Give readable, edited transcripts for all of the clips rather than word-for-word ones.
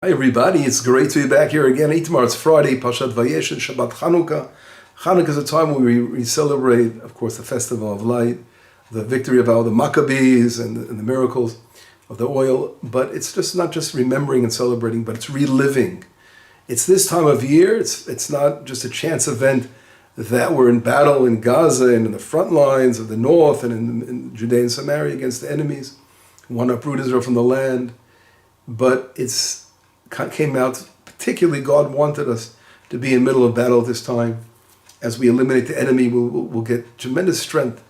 Hi everybody, it's great to be back here again. Tomorrow it's Friday, Parashat Vayeshev, Shabbat, Chanukah. Chanukah is a time when we celebrate, of course, the festival of light, the victory of all the Maccabees and the miracles of the oil. But it's just not just remembering and celebrating, but it's reliving. It's this time of year. It's not just a chance event that we're in battle in Gaza and in the front lines of the north and in Judea and Samaria against the enemies who want to uproot Israel from the land. But came out, particularly God wanted us to be in the middle of battle this time. As we eliminate the enemy, we'll get tremendous strength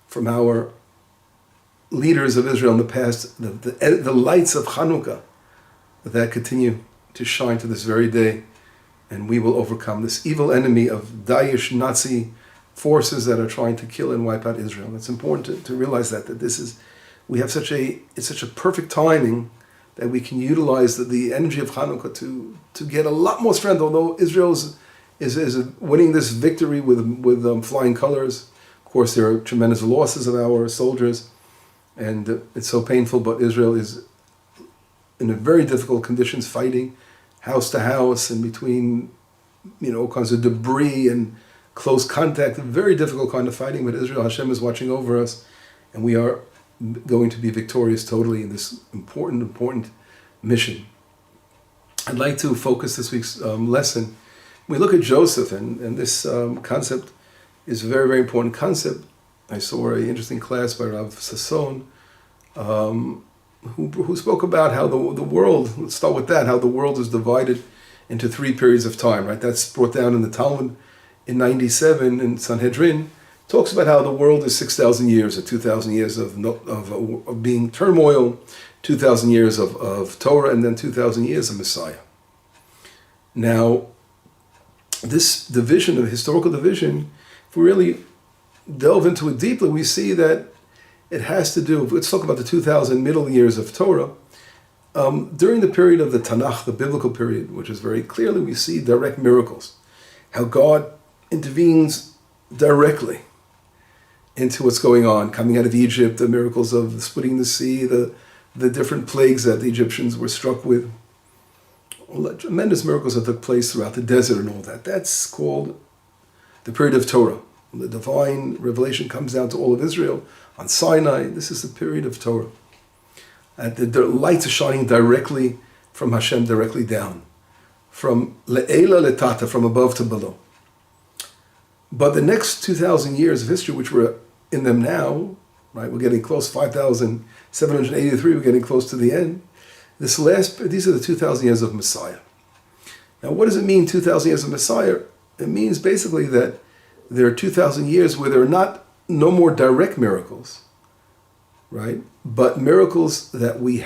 from our leaders of Israel in the past, the lights of Chanukah that continue to shine to this very day, and we will overcome this evil enemy of Daesh Nazi forces that are trying to kill and wipe out Israel. It's important to realize that it's such a perfect timing that we can utilize the energy of Chanukah to get a lot more strength. Although Israel is winning this victory with flying colors, of course there are tremendous losses of our soldiers, and it's so painful. But Israel is in a very difficult conditions, fighting house to house and between all kinds of debris and close contact. A very difficult kind of fighting. But Israel, Hashem is watching over us, and we are going to be victorious totally in this important mission. I'd like to focus this week's lesson. We look at Joseph, and this concept is a very, very important concept. I saw an interesting class by Rav Sasson, who spoke about how the world, let's start with that, how the world is divided into 3 periods of time, right? That's brought down in the Talmud in 97 in Sanhedrin. Talks about how the world is 6,000 years, or 2,000 years of being turmoil, 2,000 years of Torah, and then 2,000 years of Messiah. Now, this division, the historical division, if we really delve into it deeply, we see that it has to do, let's talk about the 2,000 middle years of Torah. During the period of the Tanakh, the biblical period, which is very clearly, we see direct miracles, how God intervenes directly into what's going on, coming out of Egypt, the miracles of splitting the sea, the different plagues that the Egyptians were struck with, all the tremendous miracles that took place throughout the desert and all that. That's called the period of Torah. The divine revelation comes down to all of Israel on Sinai. This is the period of Torah. And the lights are shining directly from Hashem, directly down, from le'ela letata, from above to below. But the next 2,000 years of history, which we're in them now, right? We're getting close, 5,783, we're getting close to the end. These are the 2,000 years of Messiah. Now, what does it mean, 2,000 years of Messiah? It means basically that there are 2,000 years where there are no more direct miracles, right? But miracles that we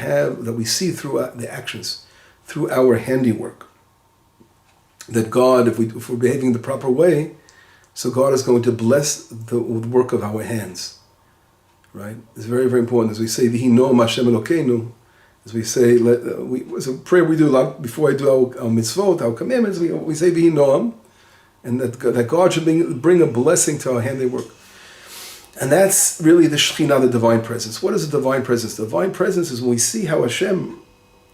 see through the actions, through our handiwork. That God, if we're behaving the proper way, so God is going to bless the work of our hands, right? It's very, very important. As we say, V'hi noam Hashem Elokeinu, as we say, it's a prayer we do a lot before I do our mitzvot, our commandments, we say V'hi noam, and that God should bring a blessing to our handiwork. And that's really the Shekhinah, the divine presence. What is the divine presence? The divine presence is when we see how Hashem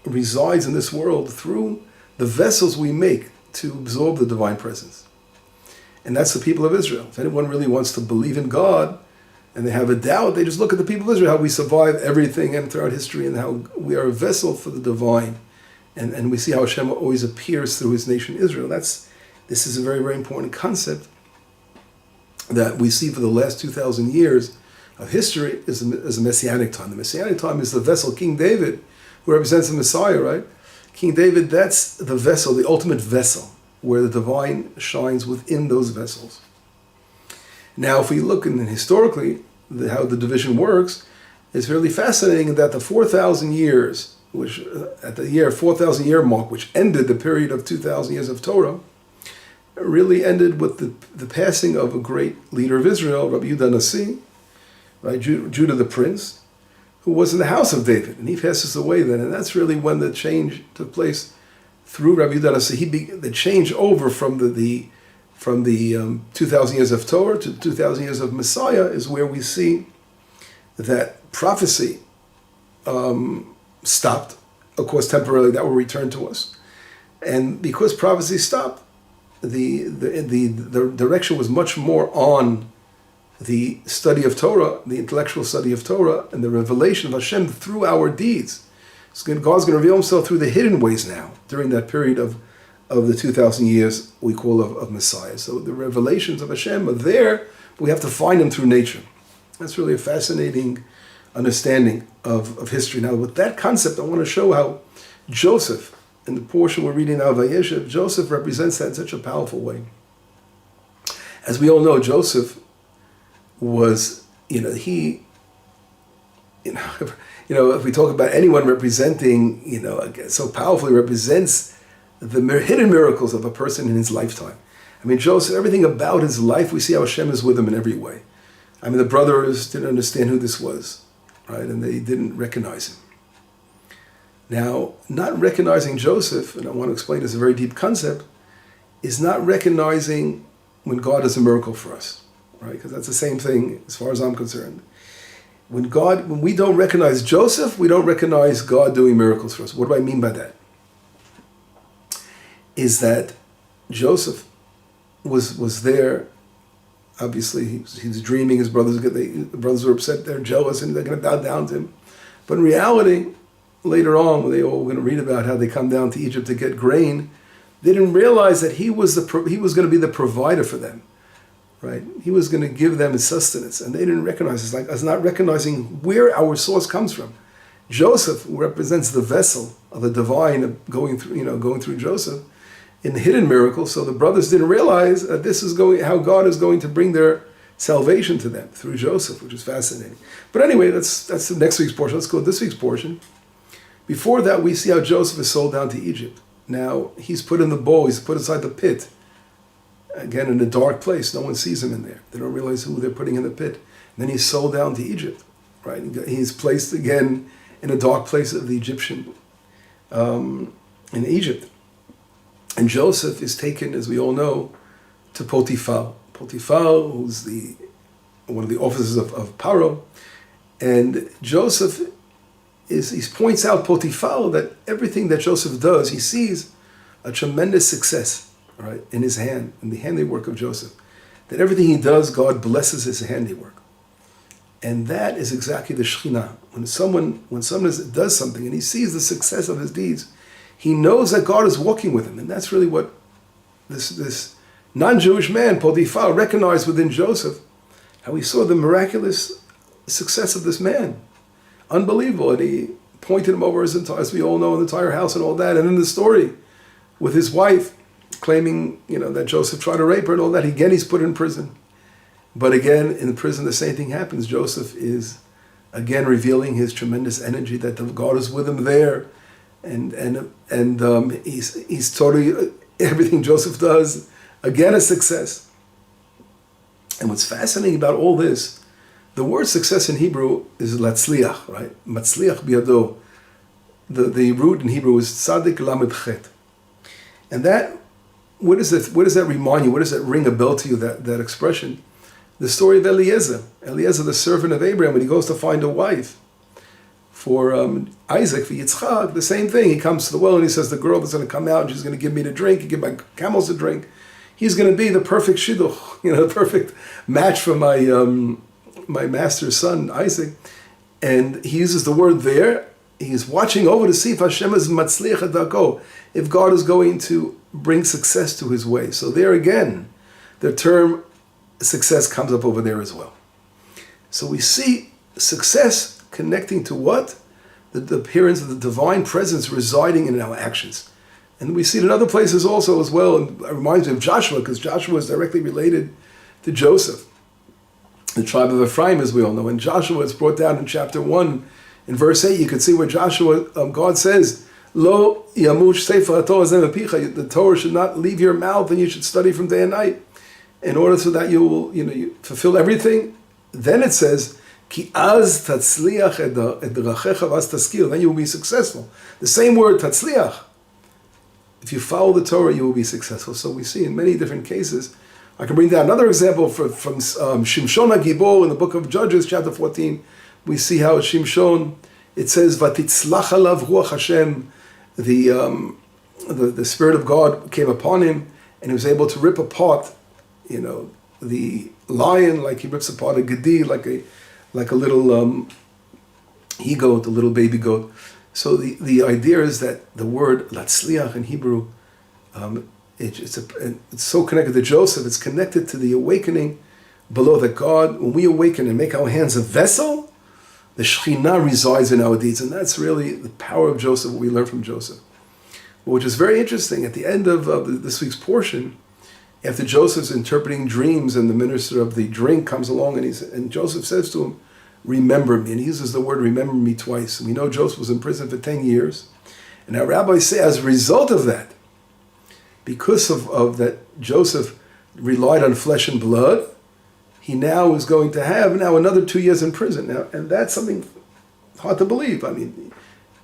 resides in this world through the vessels we make to absorb the divine presence. And that's the people of Israel. If anyone really wants to believe in God and they have a doubt, they just look at the people of Israel, how we survive everything and throughout history, and how we are a vessel for the divine. And we see how Hashem always appears through his nation Israel. This is a very, very important concept that we see for the last 2,000 years of history is a messianic time. The messianic time is the vessel, King David, who represents the Messiah, right? King David, that's the vessel, the ultimate vessel, where the divine shines within those vessels. Now, if we look historically how the division works, it's really fascinating that the 4,000 years, which at the 4,000 year mark, which ended the period of 2,000 years of Torah, really ended with the passing of a great leader of Israel, Rabbi Yehuda Nasi, right, Judah the prince, who was in the house of David, and he passes away then, and that's really when the change took place. Through Rabbi Yehuda Nasi, the change over from the 2,000 years of Torah to 2,000 years of Messiah is where we see that prophecy stopped of course, temporarily that will return to us. And because prophecy stopped, the direction was much more on the study of Torah, the intellectual study of Torah, and the revelation of Hashem through our deeds. So God's going to reveal himself through the hidden ways now, during that period of the 2,000 years we call of Messiah. So the revelations of Hashem are there, but we have to find them through nature. That's really a fascinating understanding of history. Now, with that concept, I want to show how Joseph, in the portion we're reading now, Vayeshev, Joseph represents that in such a powerful way. As we all know, Joseph was, if we talk about anyone representing, so powerfully represents the hidden miracles of a person in his lifetime. I mean, Joseph, everything about his life, we see how Hashem is with him in every way. I mean, the brothers didn't understand who this was, right? And they didn't recognize him. Now, not recognizing Joseph, and I want to explain this, a very deep concept, is not recognizing when God does a miracle for us, right? Because that's the same thing as far as I'm concerned. When we don't recognize Joseph, we don't recognize God doing miracles for us. What do I mean by that? Is that Joseph was there. Obviously, he was dreaming. His brothers were upset. They're jealous, and they're going to bow down to him. But in reality, later on, they all going to read about how they come down to Egypt to get grain. They didn't realize that he was going to be the provider for them, right? He was going to give them his sustenance, and they didn't recognize it. It's like us not recognizing where our source comes from. Joseph represents the vessel of the divine going through Joseph in the hidden miracle. So the brothers didn't realize that this is how God is going to bring their salvation to them through Joseph, which is fascinating. But anyway, that's the next week's portion. Let's go to this week's portion. Before that, we see how Joseph is sold down to Egypt. Now, he's put in the bowl, he's put inside the pit. Again, in a dark place, no one sees him in there. They don't realize who they're putting in the pit. And then he's sold down to Egypt, right? He's placed again in a dark place of the Egyptian, in Egypt. And Joseph is taken, as we all know, to Potiphar. Potiphar, who's one of the officers of Paro. And Joseph he points out Potiphar that everything that Joseph does, he sees a tremendous success, right, in his hand, in the handiwork of Joseph. That everything he does, God blesses his handiwork. And that is exactly the Shekhinah. When someone does something and he sees the success of his deeds, he knows that God is walking with him. And that's really what this non-Jewish man, Potiphar, recognized within Joseph, how he saw the miraculous success of this man. Unbelievable. And he pointed him over as we all know, the entire house and all that. And in the story with his wife claiming, that Joseph tried to rape her and all that, again, he's put in prison. But again, in prison, the same thing happens. Joseph is again revealing his tremendous energy, that God is with him there. And he's totally, everything Joseph does, again, a success. And what's fascinating about all this, the word success in Hebrew is latzliach, right? Matzliach biyado. The root in Hebrew is tzadik lamed chet. And that, what does that remind you? What does that ring a bell to you, that expression? The story of Eliezer, the servant of Abraham, when he goes to find a wife for Isaac, for Yitzchak, the same thing. He comes to the well and he says, the girl that's going to come out and she's going to give me to drink, and give my camels to drink. He's going to be the perfect shidduch, the perfect match for my master's son, Isaac. And he uses the word there. He's watching over to see if Hashem is matzliach adako, if God is going to bring success to his way. So there again, the term success comes up over there as well. So we see success connecting to what? The appearance of the divine presence residing in our actions. And we see it in other places also as well. And it reminds me of Joshua, because Joshua is directly related to Joseph, the tribe of Ephraim, as we all know. And Joshua is brought down in chapter 1, in verse 8, you can see where Joshua, God says, Lo yamush sefer haTorah zeh mepicha, the Torah should not leave your mouth, and you should study from day and night, in order so that you will, you fulfill everything. Then it says, Ki az tatzliach et derachecha v'az taskil, then you will be successful. The same word, tatzliach. If you follow the Torah, you will be successful. So we see in many different cases. I can bring down another example from Shimshon HaGibor in the book of Judges, chapter 14. We see how Shimshon, it says, Vatitzlach alav ruach Hashem the Spirit of God came upon him, and he was able to rip apart, the lion like he rips apart a gedi, like a little he-goat, a little baby goat. So the idea is that the word latzliach in Hebrew, it's so connected to Joseph. It's connected to the awakening below, that God, when we awaken and make our hands a vessel, the Shekhinah resides in our deeds. And that's really the power of Joseph, what we learn from Joseph. Which is very interesting. At the end of this week's portion, after Joseph's interpreting dreams and the minister of the drink comes along, and Joseph says to him, remember me. And he uses the word remember me twice. And we know Joseph was in prison for 10 years. And our rabbis say, as a result of that, because of that Joseph relied on flesh and blood, he now is going to have another 2 years in prison. Now, and that's something hard to believe. I mean,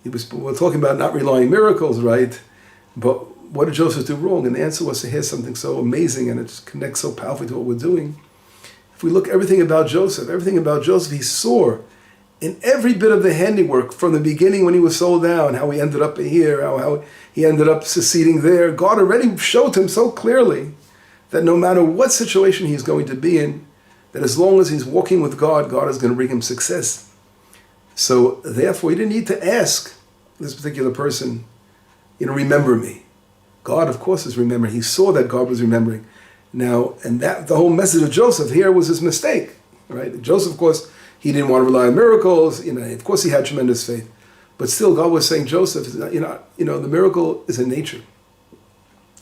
we're talking about not relying on miracles, right? But what did Joseph do wrong? And the answer was to hear something so amazing, and it connects so powerfully to what we're doing. If we look everything about Joseph, he saw in every bit of the handiwork from the beginning when he was sold down, how he ended up here, how he ended up succeeding there. God already showed him so clearly that no matter what situation he's going to be in, that as long as he's walking with God, God is going to bring him success. So therefore, he didn't need to ask this particular person, remember me. God, of course, is remembering. He saw that God was remembering. Now, and that the whole message of Joseph here was his mistake, right? Joseph, of course, he didn't want to rely on miracles. Of course, he had tremendous faith, but still, God was saying, Joseph, the miracle is in nature.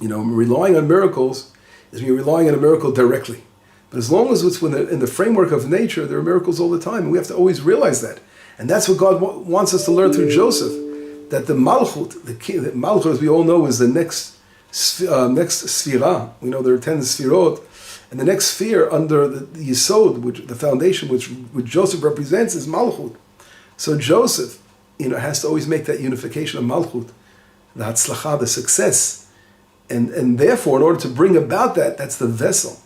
Relying on miracles is when you're relying on a miracle directly. But as long as it's in the framework of nature, there are miracles all the time, and we have to always realize that. And that's what God wants us to learn through Joseph, that the Malchut, the king, Malchut, as we all know, is the next Sphira. We know there are 10 Sphirot, and the next sphere under the Yisod, the foundation, which Joseph represents, is Malchut. So Joseph, has to always make that unification of Malchut, the Hatzlacha, the success. And therefore, in order to bring about that, that's the vessel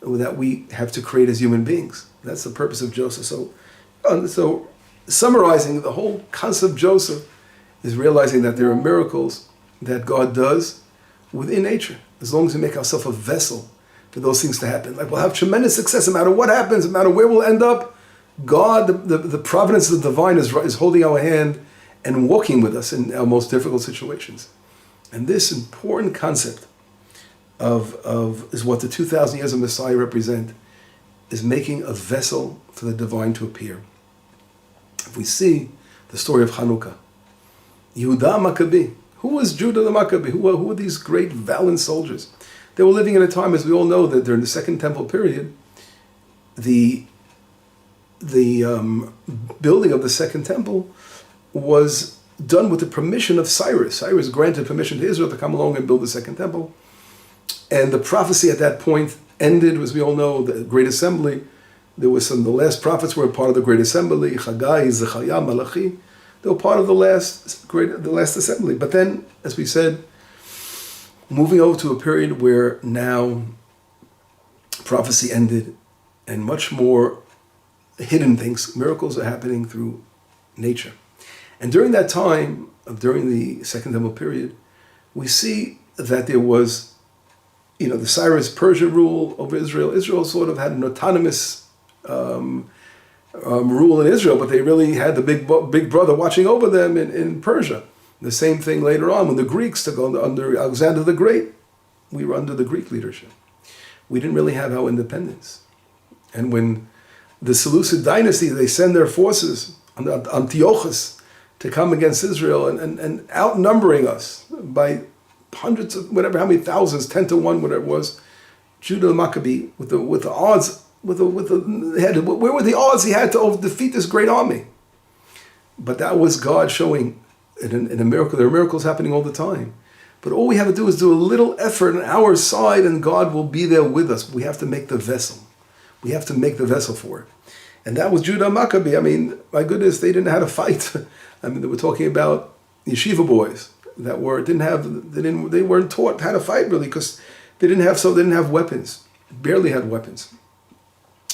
that we have to create as human beings. That's the purpose of Joseph. So summarizing the whole concept of Joseph is realizing that there are miracles that God does within nature, as long as we make ourselves a vessel for those things to happen. Like, we'll have tremendous success no matter what happens, no matter where we'll end up. God, the providence of the divine is holding our hand and walking with us in our most difficult situations. And this important concept is what the 2,000 years of Messiah represent, is making a vessel for the divine to appear. If we see the story of Chanukah, Yehuda Maccabi, who was Judah the Maccabi? Who were these great valiant soldiers? They were living in a time, as we all know, that during the Second Temple period, the building of the Second Temple was done with the permission of Cyrus. Cyrus granted permission to Israel to come along and build the Second Temple. And the prophecy at that point ended, as we all know, the Great Assembly. The last prophets were part of the Great Assembly, Haggai, Zechariah, Malachi. They were part of the last assembly. But then, as we said, moving over to a period where now prophecy ended and much more hidden things, miracles are happening through nature. And during that time, during the Second Temple period, we see that there was, the Cyrus-Persia rule over Israel. Israel sort of had an autonomous rule in Israel, but they really had the big brother watching over them in Persia. The same thing later on when the Greeks took under Alexander the Great. We were under the Greek leadership. We didn't really have our independence. And when the Seleucid dynasty, they send their forces under Antiochus to come against Israel and outnumbering us by hundreds of how many thousands, 10 to 1, whatever it was, Judah the Maccabi with the odds. Where were the odds he had to defeat this great army? But that was God showing in a miracle. There are miracles happening all the time. But all we have to do is do a little effort on our side, and God will be there with us. We have to make the vessel. We have to make the vessel for it. And that was Judah Maccabi. I mean, my goodness, they didn't know how to fight. I mean, they were talking about yeshiva boys that they weren't taught how to fight really, because they didn't have weapons. Barely had weapons.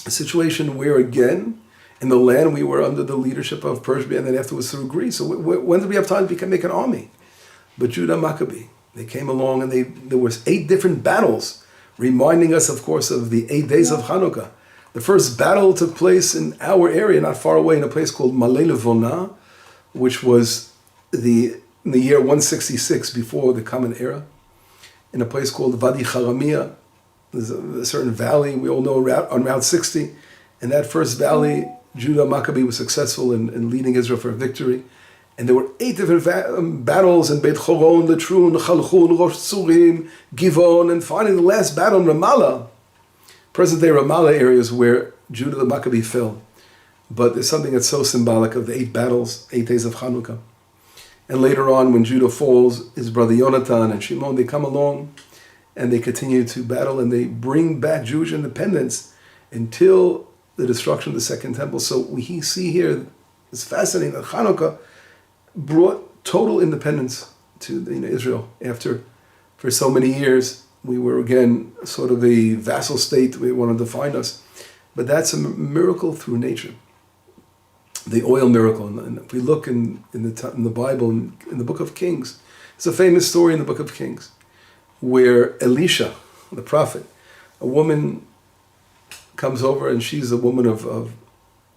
A situation where, again, in the land we were under the leadership of Persia, and then afterwards through Greece. So when did we have time to make an army? But Judah Maccabee, they came along and there was 8 different battles, reminding us, of course, of the 8 days of Chanukah. The first battle took place in our area, not far away, in a place called Malei Levona, which was in the year 166 before the Common Era, in a place called Wadi Haramia. There's a certain valley we all know on Route 60. In that first valley, Judah Maccabee was successful in leading Israel for a victory. And there were 8 different battles in Beit Choron, Letrun, Chalchun, Rosh Tzurim, Givon, and finally the last battle in Ramallah. Present-day Ramallah areas where Judah the Maccabee fell. But there's something that's so symbolic of the 8 battles, 8 days of Chanukah. And later on, when Judah falls, his brother Yonatan and Shimon, they come along and they continue to battle and they bring back Jewish independence until the destruction of the Second Temple. So we see here, it's fascinating that Chanukah brought total independence to Israel after, for so many years, we were again sort of a vassal state. We wanted to define us. But that's a miracle through nature. The oil miracle. And if we look in the Bible, in the book of Kings, it's a famous story in the book of Kings where Elisha, the prophet, a woman comes over and she's a woman of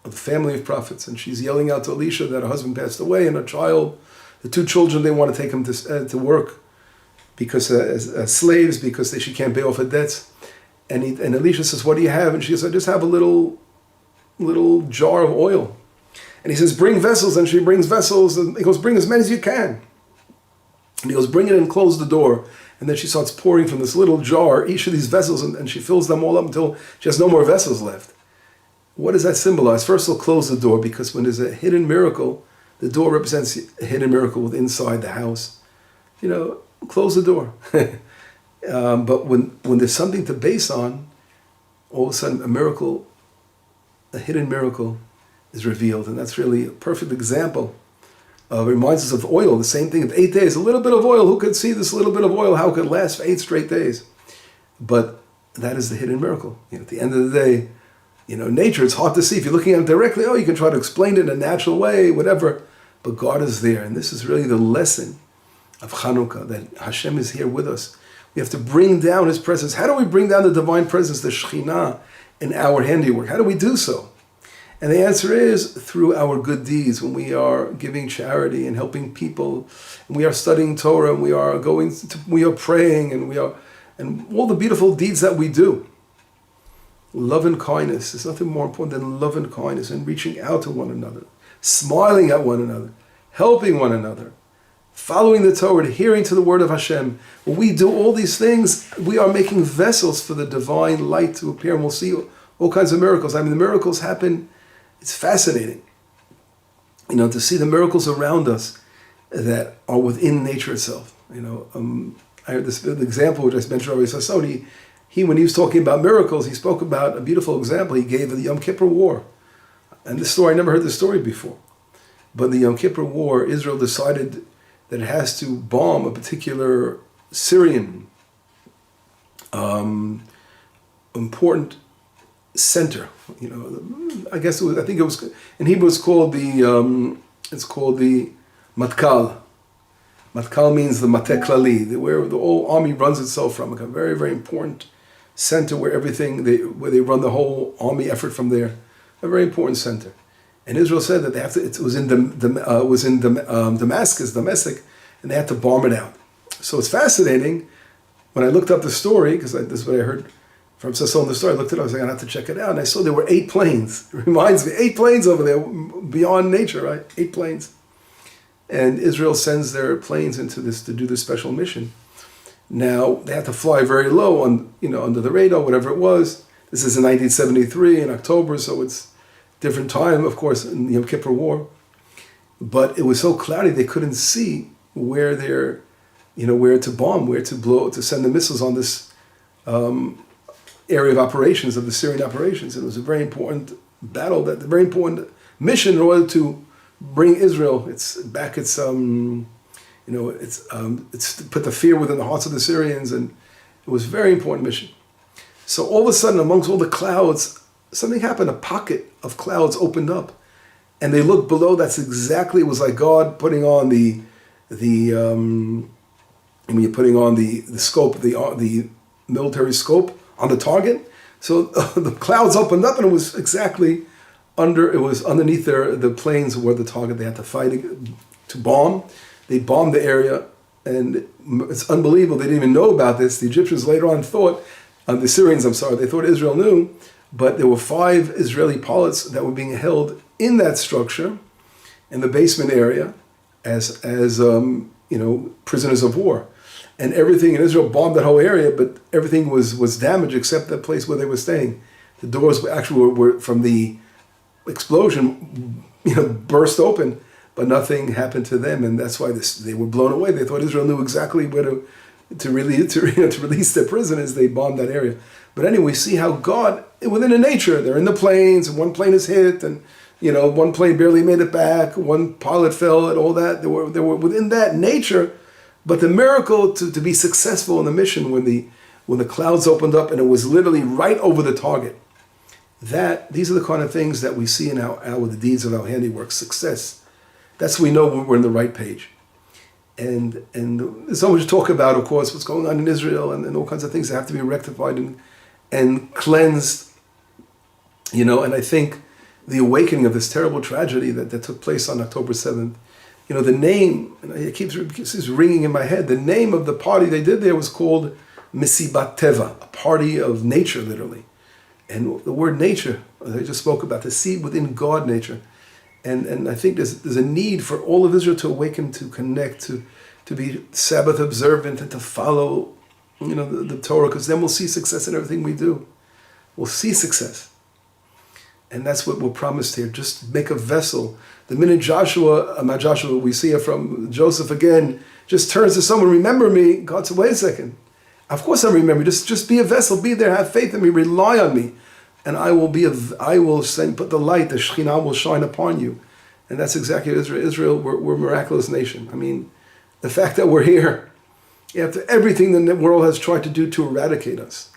the family of prophets, and she's yelling out to Elisha that her husband passed away and her child, the 2 children, they want to take them to work because as slaves because she can't pay off her debts. And Elisha says, "What do you have?" And she says, "I just have a little jar of oil." And he says, "Bring vessels." And she brings vessels. And he goes, "Bring as many as you can." And he goes, "Bring it and close the door." And then she starts pouring from this little jar, each of these vessels, and she fills them all up until she has no more vessels left. What does that symbolize? First, we'll close the door, because when there's a hidden miracle, the door represents a hidden miracle with inside the house. Close the door. But when there's something to base on, all of a sudden a hidden miracle is revealed. And that's really a perfect example. It reminds us of oil, the same thing. Of 8 days, a little bit of oil. Who could see this little bit of oil? How could it last for 8 straight days? But that is the hidden miracle. At the end of the day, nature, it's hard to see. If you're looking at it directly, you can try to explain it in a natural way, whatever. But God is there. And this is really the lesson of Chanukah, that Hashem is here with us. We have to bring down His presence. How do we bring down the divine presence, the Shekhinah, in our handiwork? How do we do so? And the answer is through our good deeds, when we are giving charity and helping people, and we are studying Torah, and we are praying, and all the beautiful deeds that we do. Love and kindness. There's nothing more important than love and kindness, and reaching out to one another, smiling at one another, helping one another, following the Torah, adhering to the word of Hashem. When we do all these things, we are making vessels for the divine light to appear, and we'll see all kinds of miracles. The miracles happen. It's fascinating, to see the miracles around us that are within nature itself. I heard this example which I mentioned already. So when he was talking about miracles, he spoke about a beautiful example he gave of the Yom Kippur War. And this story, I never heard this story before. But in the Yom Kippur War, Israel decided that it has to bomb a particular Syrian important center. I think it was in Hebrew. It's called the Matkal. Matkal means the Mate Klali, where the whole army runs itself from. A very, very important center where where they run the whole army effort from there. A very important center. And Israel said that they have to. It was in Damascus, and they had to bomb it out. So it's fascinating. When I looked up the story, because this is what I heard from Sasson, the story, I looked it up. I was like, I have to check it out, and I saw there were 8 planes. It reminds me, 8 planes over there, beyond nature, right? 8 planes. And Israel sends their planes into this to do this special mission. Now they have to fly very low under the radar, whatever it was. This is in 1973 in October, so it's different time, of course, in the Yom Kippur War. But it was so cloudy they couldn't see where where to bomb, where to blow, to send the missiles on this area of operations of the Syrian operations. And it was a very important battle, a very important mission in order to bring Israel it's put the fear within the hearts of the Syrians, and it was a very important mission. So all of a sudden, amongst all the clouds, something happened. A pocket of clouds opened up, and they looked below. It was like God putting on the when you're putting on the scope, the military scope on the target. So the clouds opened up, and it was exactly underneath the planes where the target they had to fight to bomb. They bombed the area, and it's unbelievable. They didn't even know about this. The Egyptians later on thought, the Syrians, they thought Israel knew, but there were 5 Israeli pilots that were being held in that structure, in the basement area, as prisoners of war. And everything in Israel bombed that whole area, but everything was damaged except that place where they were staying. The doors actually were from the explosion, burst open, but nothing happened to them, and that's why they were blown away. They thought Israel knew exactly where to release their prisoners. They bombed that area. But anyway, we see how God, within the nature, they're in the planes, and one plane is hit, and one plane barely made it back, one pilot fell, and all that. They were within that nature. But the miracle to be successful in the mission, when the clouds opened up and it was literally right over the target, these are the kind of things that we see in the deeds of our handiwork, success. That's when we know we're in the right page. And there's so much talk about, of course, what's going on in Israel and all kinds of things that have to be rectified and cleansed. And I think the awakening of this terrible tragedy that took place on October 7th, the name, and it keeps ringing in my head, the name of the party they did there was called Misibat Teva, a party of nature, literally. And the word nature, as I just spoke about, to see within God nature. And I think there's a need for all of Israel to awaken, to connect, to be Sabbath observant, and to follow the Torah, because then we'll see success in everything we do. We'll see success. And that's what we're promised here. Just make a vessel. The minute we see it from Joseph again, just turns to someone, remember me, God said, wait a second. Of course I remember you. Just be a vessel, be there, have faith in me, rely on me. And I will put the light, the Shekhinah will shine upon you. And that's exactly Israel. Israel, we're a miraculous nation. I mean, the fact that we're here, after everything the world has tried to do to eradicate us,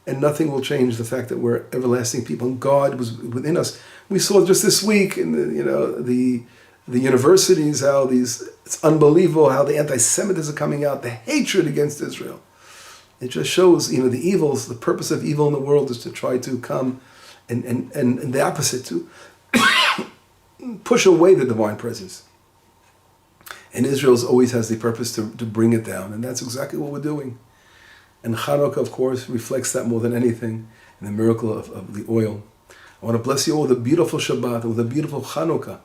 and nothing will change the fact that we're everlasting people, and God was within us. We saw just this week in the universities how it's unbelievable how the anti-Semitism coming out, the hatred against Israel. It just shows, the evils, the purpose of evil in the world is to try to come and the opposite, to push away the divine presence. And Israel always has the purpose to bring it down, and that's exactly what we're doing. And Chanukah, of course, reflects that more than anything, in the miracle of the oil. I want to bless you all with a beautiful Shabbat, with a beautiful Chanukah.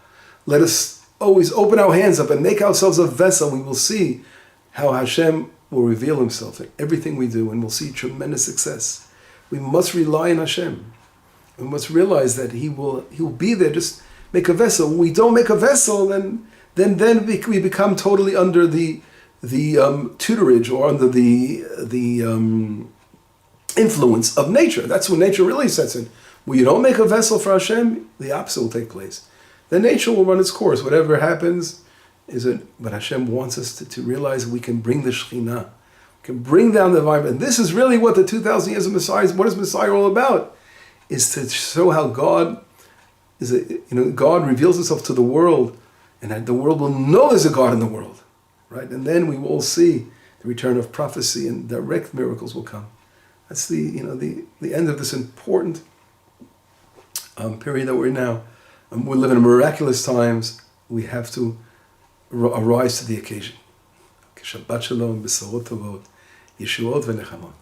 Let us always open our hands up and make ourselves a vessel. We will see how Hashem will reveal himself in everything we do, and we'll see tremendous success. We must rely on Hashem. We must realize that He will be there. Just make a vessel. When we don't make a vessel, then we become totally under the tutorage or under the influence of nature. That's when nature really sets in. When you don't make a vessel for Hashem, the opposite will take place. Then nature will run its course. Whatever happens, but Hashem wants us to realize we can bring the Shekhinah, we can bring down the divine. And this is really what the 2,000 years of Messiah is. What is Messiah all about? Is to show how God God reveals Himself to the world, and that the world will know there's a God in the world, right? And then we will all see the return of prophecy, and direct miracles will come. That's the end of this important period that we're in now. We live in miraculous times. We have to arise to the occasion. Shabbat shalom, b'sorot tovot, yeshuot v'nechamot.